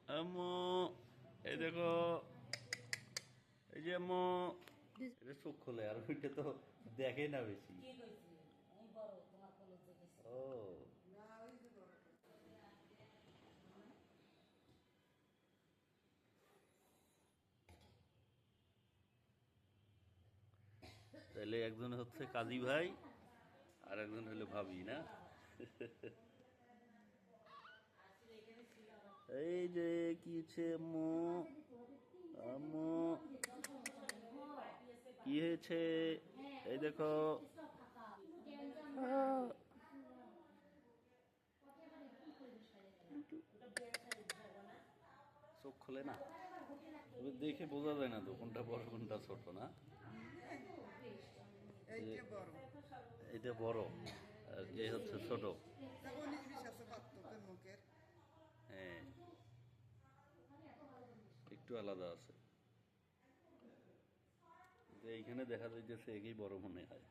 আম্মু এই দেখো, এই যে আম্মু, এটা চোখ খোলে আর ওইটা তো দেখে না বেশি। ও তাহলে একজন হচ্ছে কাজী ভাই আর একজন হলো ভাবি, না? এই যে কি হচ্ছে আম্মু, আম্মু কি হয়েছে? এই দেখো, আহ, চোখ খোলে না, তবে দেখে বোঝা যায় না তো কোনটা বড় কোনটা ছোট, না? এইটা বড়। এটা বড় আর এই হচ্ছে ছোট। তা 19-20 আছে পার্থক্য মুখের। হ্যাঁ, একটু আলাদা আছে। যে এইখানে দেখা যাইতেছে একই বড় মনে হয়।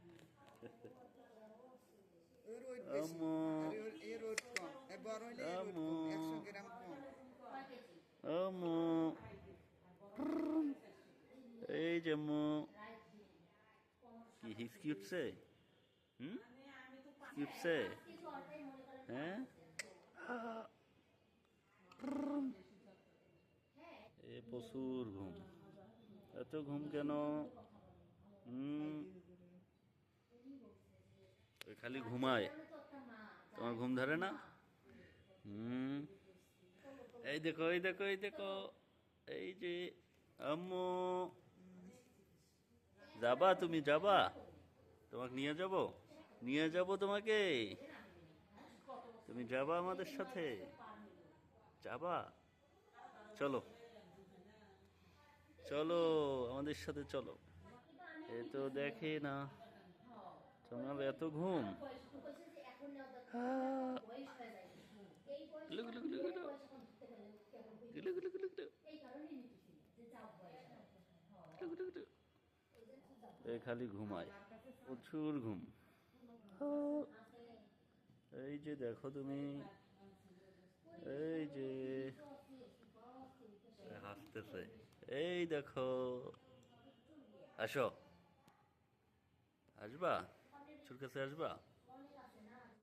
ওর ওয়েট বেশি আম্মু, আর এর ওয়েট কম। এ বড় হইলে এর ওয়েট আম্মু, কম, 100 গ্রাম কম। আম্মু, এই যে আম্মু, কি হিসকি উঠছে? হুম, কি উঠছে? হ্যাঁ, এ প্রচুর ঘুম। এত ঘুম কেন? হুম, ওই খালি ঘুমায়, তোমার ঘুম ধরে না? হুম, এই দেখো, এই দেখো, এই দেখো, এই যে আম্মু, যাবা তুমি, যাবা? তোমাকে নিয়ে যাব, নিয়ে যাব তোমাকে। তুমি যাবা আমাদের সাথে? যাবা? চলো, চলো আমাদের সাথে চলো। এ তো দেখে না, তোমার এত ঘুম। আহ, গুলু গুলু গুলু গুলু, গুলু গুলু গুলু গুলু, গুলু গুলু গুলু। এ খালি ঘুমায়, প্রচুর ঘুম। এই যে দেখো তুমি, এই যে হাসতেছে, এই দেখো, আসো, আসবা, তোর কাছে আসবা?